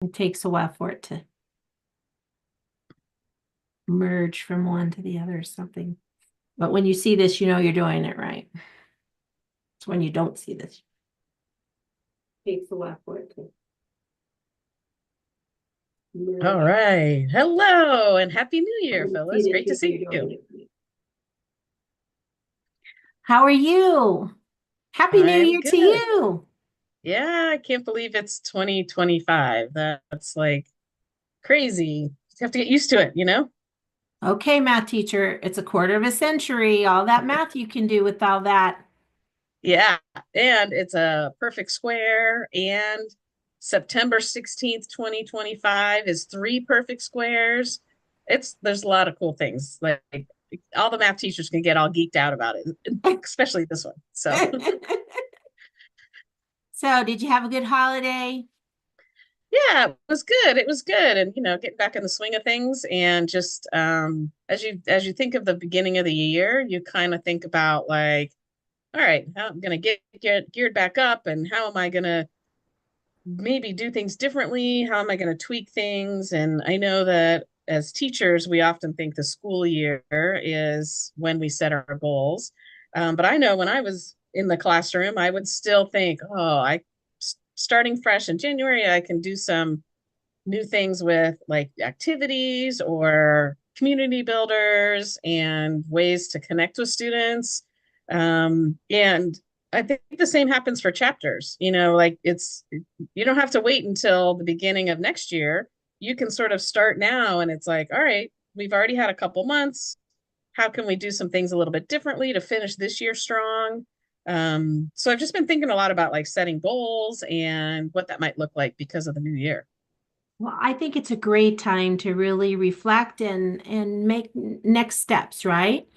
It takes a while for it to merge from one to the other or something. But when you see this, you know you're doing it right. It's when you don't see this. It takes a while for it to merge. All right. Hello and Happy New Year, When you see Phyllis. this, Great to you know see you're you. doing it right. How are you? Happy New I'm Year to good. you. Yeah, I can't believe it's 2025. That's like crazy. You have to get used to it? Okay, math teacher, it's a quarter of a century. All that math you can do with all that. Yeah. And it's a perfect square. And September 16th, 2025 is three perfect squares. There's a lot of cool things. Like all the math teachers can get all geeked out about it, especially this one. So So, did you have a good holiday? yeah, it was good. It was good. And getting back in the swing of things and just as you think of the beginning of the year, you kind of think about like, all right, how I'm gonna get geared back up and how am I gonna maybe do things differently? How am I gonna tweak things? And I know that as teachers, we often think the school year is when we set our goals. But I know when I was in the classroom, I would still think, oh, starting fresh in January, I can do some new things with like activities or community builders and ways to connect with students. And I think the same happens for chapters. Like you don't have to wait until the beginning of next year. You can sort of start now, and it's like, all right, we've already had a couple months. How can we do some things a little bit differently to finish this year strong? So I've just been thinking a lot about like setting goals and what that might look like because of the new year. Well, I think it's a great time to really reflect and make next steps, right?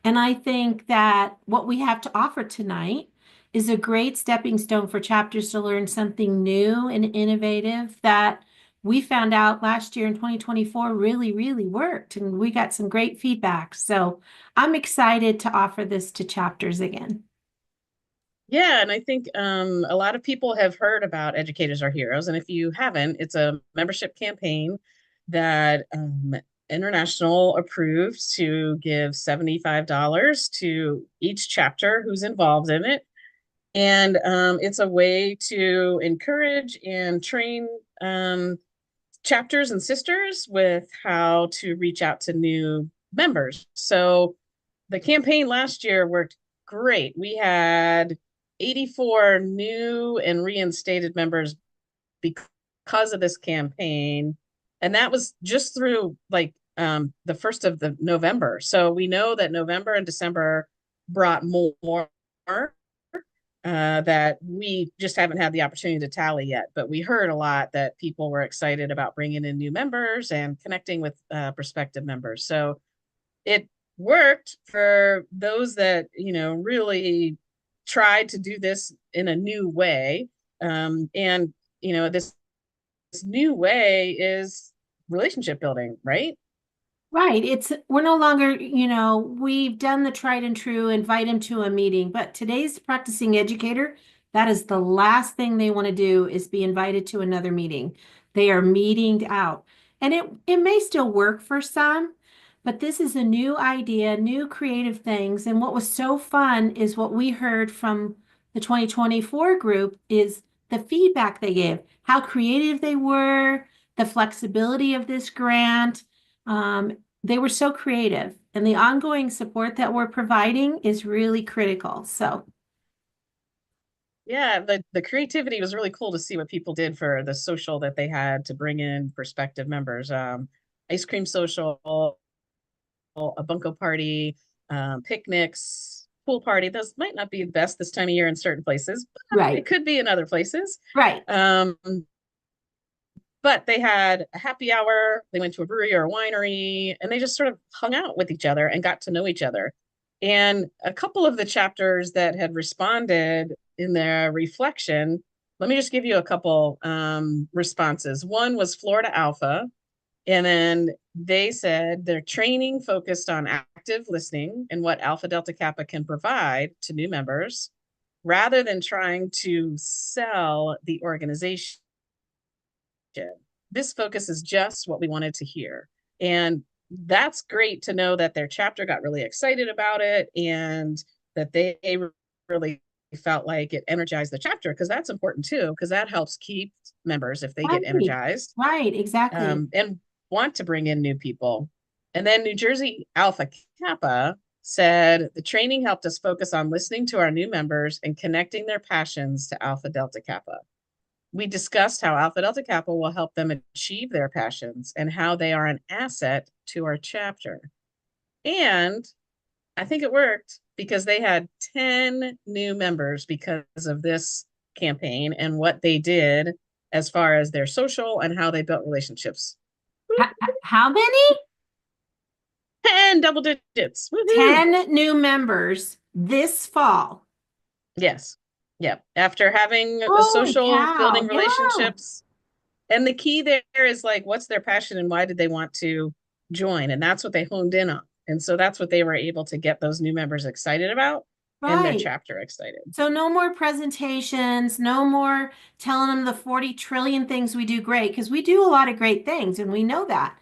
And I think that what we have to offer tonight is a great stepping stone for chapters to learn something new and innovative that we found out last year in 2024 really, really worked. And we got some great feedback. So I'm excited to offer this to chapters again. Yeah, and I think a lot of people have heard about Educators Are Heroes. And if you haven't, it's a membership campaign that International approved to give $75 to each chapter who's involved in it. And it's a way to encourage and train chapters and sisters with how to reach out to new members. So the campaign last year worked great. We had 84 new and reinstated members because of this campaign. And that was just through like the first of the November. So we know that November and December brought more that we just haven't had the opportunity to tally yet. But we heard a lot that people were excited about bringing in new members and connecting with prospective members. So it worked for those that really tried to do this in a new way. And this new way is relationship building, right? Right. We're no longer, we've done the tried and true, invite them to a meeting, but today's practicing educator, that is the last thing they want to do is be invited to another meeting. They are meeting out. And it may still work for some, but this is a new idea, new creative things. And what was so fun is what we heard from the 2024 group is the feedback they gave, how creative they were, the flexibility of this grant. They were so creative, and the ongoing support that we're providing is really critical. So, Yeah, the creativity was really cool to see what people did for the social that they had to bring in prospective members. Ice cream social, a bunko party, picnics, pool party. Those might not be the best this time of year in certain places, but right, it could be in other places. right. Um, but they had a happy hour. They went to a brewery or a winery, and they just sort of hung out with each other and got to know each other. And a couple of the chapters that had responded in their reflection, let me just give you a couple responses. One was Florida Alpha, and then they said their training focused on active listening and what Alpha Delta Kappa can provide to new members rather than trying to sell the organization. this focus is just what we wanted to hear. And that's great to know that their chapter got really excited about it and that they really felt like it energized the chapter, because that's important too, because that helps keep members if they get Right, energized right, exactly. and want to bring in new people. And then New Jersey Alpha Kappa said the training helped us focus on listening to our new members and connecting their passions to Alpha Delta Kappa. We discussed how Alpha Delta Kappa will help them achieve their passions and how they are an asset to our chapter. And I think it worked because they had 10 new members because of this campaign and what they did as far as their social and how they built relationships. How many? 10 double digits. Woo-hoo. 10 new members this fall. Yes. Yep. After having a Holy social, cow. building Yeah. relationships. And the key there is like, what's their passion and why did they want to join? And that's what they honed in on. And so that's what they were able to get those new members excited about and their Right. chapter excited. So no more presentations, no more telling them the 40 trillion things we do great, because we do a lot of great things and we know that.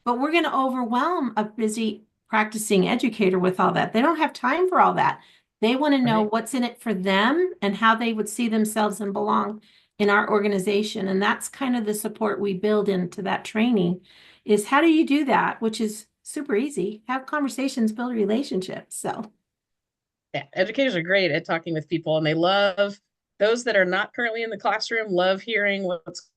But we're going to overwhelm a busy practicing educator with all that. They don't have time for all that. They want to know Right. what's in it for them and how they would see themselves and belong in our organization. And that's kind of the support we build into that training is how do you do that, which is super easy. Have conversations, build relationships. So Yeah, educators are great at talking with people and they love those that are not currently in the classroom, love hearing what's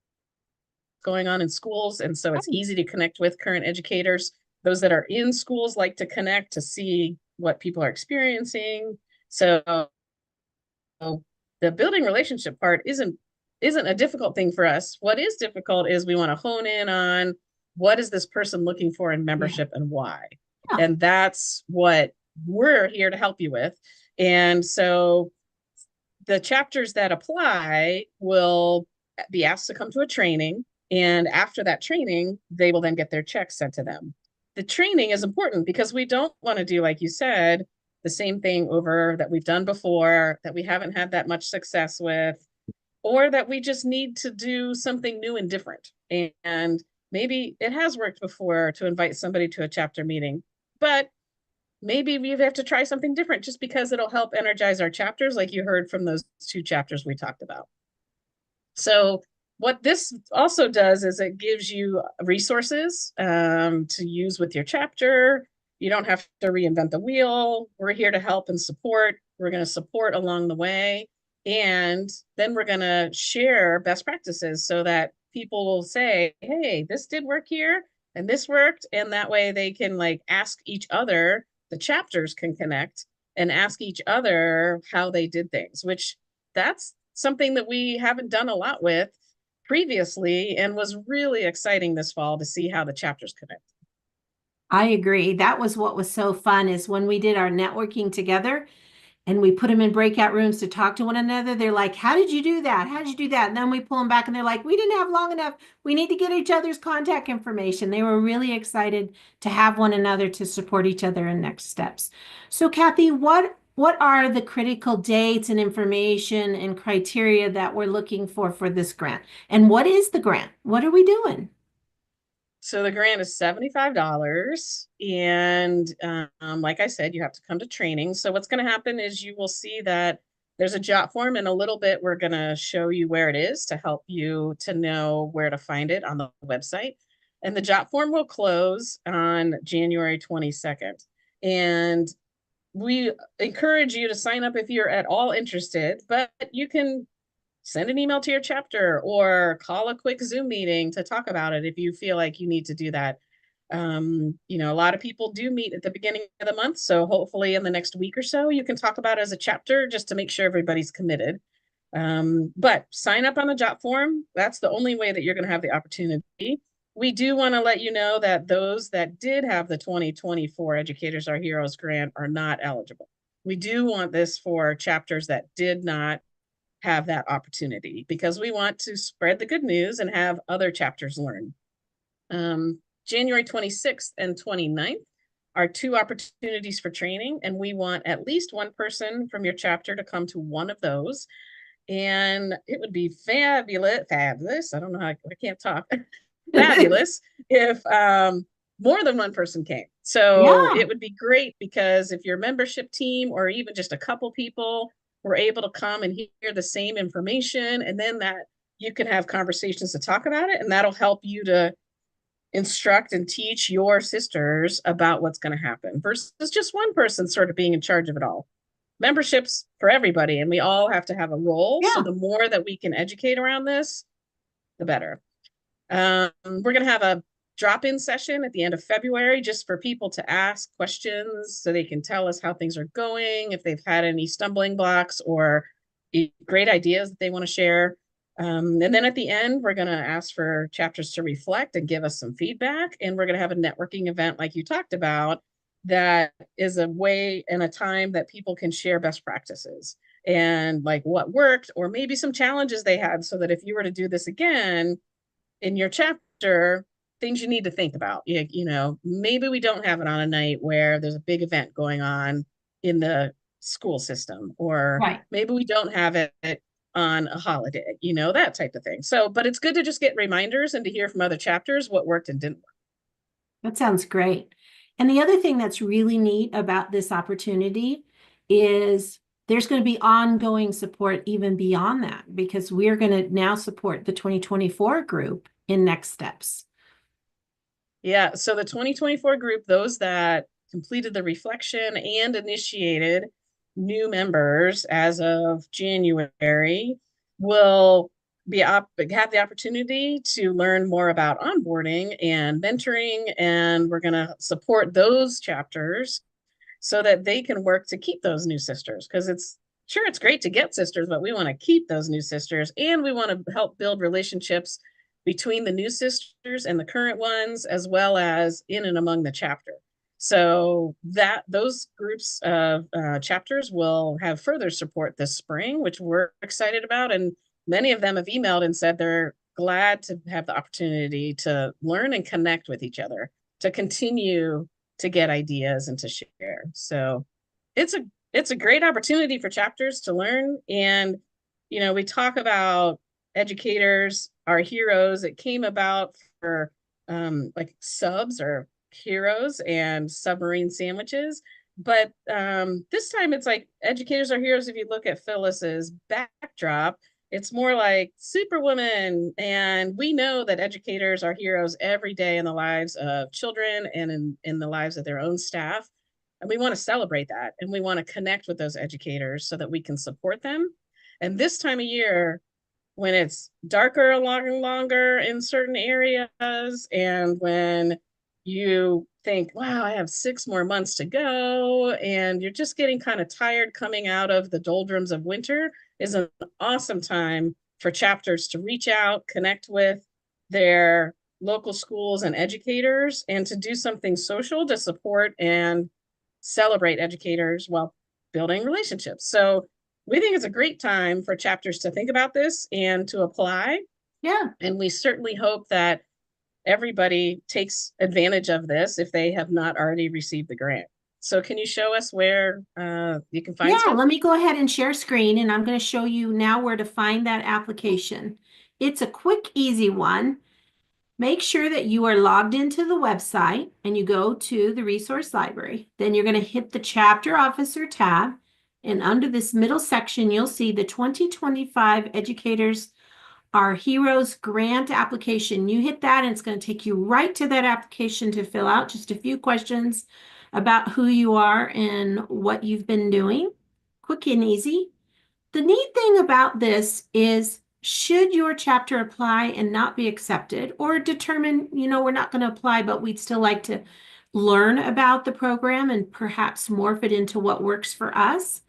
going on in schools. And so it's easy to connect with current educators. Those that are in schools like to connect to see what people are experiencing. So the building relationship part isn't a difficult thing for us. What is difficult is we want to hone in on what is this person looking for in membership and why. yeah. And that's what we're here to help you with. And so the chapters that apply will be asked to come to a training. And after that training, they will then get their checks sent to them. The training is important because we don't want to do, like you said, the same thing over that we've done before, that we haven't had that much success with, or that we just need to do something new and different. And maybe it has worked before to invite somebody to a chapter meeting, but maybe we have to try something different just because it'll help energize our chapters, like you heard from those 2 chapters we talked about. So what this also does is it gives you resources to use with your chapter. You don't have to reinvent the wheel. We're here to help and support. We're going to support along the way. And then we're going to share best practices so that people will say, hey, this did work here and this worked. And that way they can like ask each other, the chapters can connect and ask each other how they did things, which that's something that we haven't done a lot with previously and was really exciting this fall to see how the chapters connect. I agree. That was what was so fun is when we did our networking together and we put them in breakout rooms to talk to one another. They're like, how did you do that? How did you do that? And then we pull them back and they're like, we didn't have long enough. We need to get each other's contact information. They were really excited to have one another to support each other in next steps. So Kathy, what are the critical dates and information and criteria that we're looking for this grant? And what is the grant? What are we doing? So the grant is $75. And like I said, you have to come to training. So what's going to happen is you will see that there's a jot form in a little bit. We're going to show you where it is to help you to know where to find it on the website. And the jot form will close on January 22nd. And we encourage you to sign up if you're at all interested, but you can send an email to your chapter or call a quick Zoom meeting to talk about it if you feel like you need to do that. You know, a lot of people do meet at the beginning of the month. So hopefully in the next week or so, you can talk about it as a chapter just to make sure everybody's committed. But sign up on the jot form. That's the only way that you're going to have the opportunity. We do want to let you know that those that did have the 2024 Educators Are Heroes grant are not eligible. We do want this for chapters that did not have that opportunity because we want to spread the good news and have other chapters learn. January 26th and 29th are 2 opportunities for training, and we want at least one person from your chapter to come to one of those. And it would be fabulous. I don't know how I can't talk. fabulous if more than one person came. So Yeah, it would be great because if your membership team or even just a couple people were able to come and hear the same information, and then that you can have conversations to talk about it, and that'll help you to instruct and teach your sisters about what's going to happen versus just one person sort of being in charge of it all. Memberships for everybody, and we all have to have a role. So yeah. the more that we can educate around this, the better. We're going to have a drop-in session at the end of February just for people to ask questions so they can tell us how things are going, if they've had any stumbling blocks or great ideas that they want to share. And then at the end, we're going to ask for chapters to reflect and give us some feedback. And we're going to have a networking event like you talked about that is a way and a time that people can share best practices and like what worked or maybe some challenges they had so that if you were to do this again, in your chapter, things you need to think about. You know, maybe we don't have it on a night where there's a big event going on in the school system, or Right. maybe we don't have it on a holiday, you know, that type of thing. So, but it's good to just get reminders and to hear from other chapters what worked and didn't work. That sounds great. And the other thing that's really neat about this opportunity is there's going to be ongoing support even beyond that because we're going to now support the 2024 group in next steps. Yeah. So the 2024 group, those that completed the reflection and initiated new members as of January will have the opportunity to learn more about onboarding and mentoring. And we're going to support those chapters so that they can work to keep those new sisters. Because it's great to get sisters, but we want to keep those new sisters and we want to help build relationships between the new sisters and the current ones, as well as in and among the chapter. So that those groups of chapters will have further support this spring, which we're excited about. And many of them have emailed and said they're glad to have the opportunity to learn and connect with each other, to continue to get ideas and to share. So it's a great opportunity for chapters to learn. And, you know, we talk about educators, our heroes. It came about for like subs or heroes and submarine sandwiches. But this time it's like educators are heroes. If you look at Phyllis's backdrop, it's more like Superwoman. And we know that educators are heroes every day in the lives of children and in the lives of their own staff. And we want to celebrate that. And we want to connect with those educators so that we can support them. And this time of year, when it's darker longer in certain areas, and when you think, wow, I have 6 more months to go, and you're just getting kind of tired coming out of the doldrums of winter, is an awesome time for chapters to reach out, connect with their local schools and educators, and to do something social to support and celebrate educators while building relationships. So we think it's a great time for chapters to think about this and to apply. Yeah. And we certainly hope that everybody takes advantage of this if they have not already received the grant. So can you show us where you can find Yeah, stuff? let me go ahead and share screen and I'm going to show you now where to find that application. It's a quick, easy one. Make sure that you are logged into the website and you go to the resource library. Then you're going to hit the chapter officer tab. And under this middle section, you'll see the 2025 Educators Are Heroes grant application. You hit that and it's going to take you right to that application to fill out just a few questions about who you are and what you've been doing. Quick and easy. The neat thing about this is should your chapter apply and not be accepted or determine, we're not going to apply, but we'd still like to learn about the program and perhaps morph it into what works for us.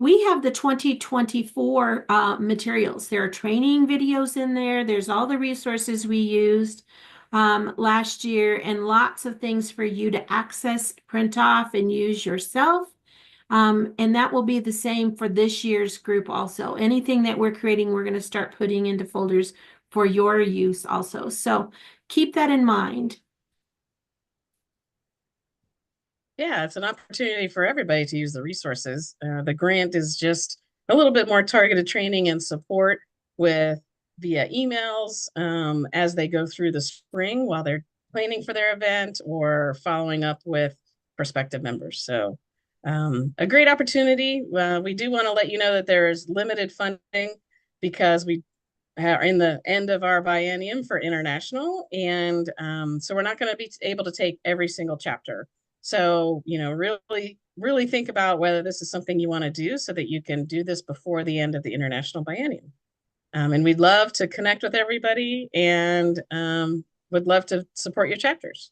We have the 2024 materials. There are training videos in there. There's all the resources we used last year and lots of things for you to access, print off, and use yourself. And that will be the same for this year's group also. Anything that we're creating, we're going to start putting into folders for your use also. So keep that in mind. Yeah, it's an opportunity for everybody to use the resources. The grant is just a little bit more targeted training and support with via emails as they go through the spring while they're planning for their event or following up with prospective members. So a great opportunity. We do want to let you know that there is limited funding because we are in the end of our biennium for international. And so we're not going to be able to take every single chapter. So, really think about whether this is something you want to do so that you can do this before the end of the international biennium. And we'd love to connect with everybody and would love to support your chapters.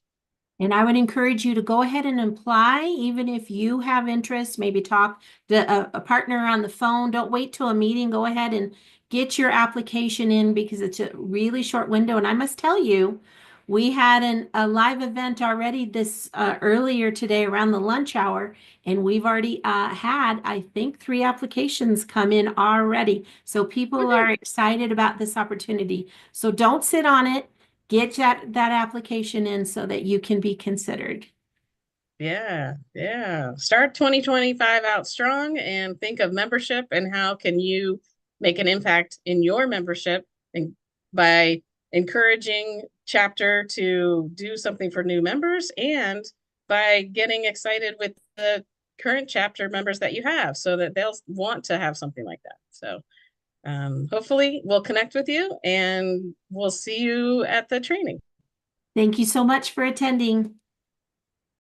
And I would encourage you to go ahead and apply, even if you have interest, maybe talk to a partner on the phone. Don't wait till a meeting. Go ahead and get your application in because it's a really short window. And I must tell you, we had a live event already this earlier today around the lunch hour, and we've already had, I think, 3 applications come in already. So people are excited about this opportunity. So don't sit on it. Get that application in so that you can be considered. Yeah. Start 2025 out strong and think of membership and how can you make an impact in your membership and by encouraging chapter to do something for new members and by getting excited with the current chapter members that you have so that they'll want to have something like that. So hopefully we'll connect with you and we'll see you at the training. Thank you so much for attending.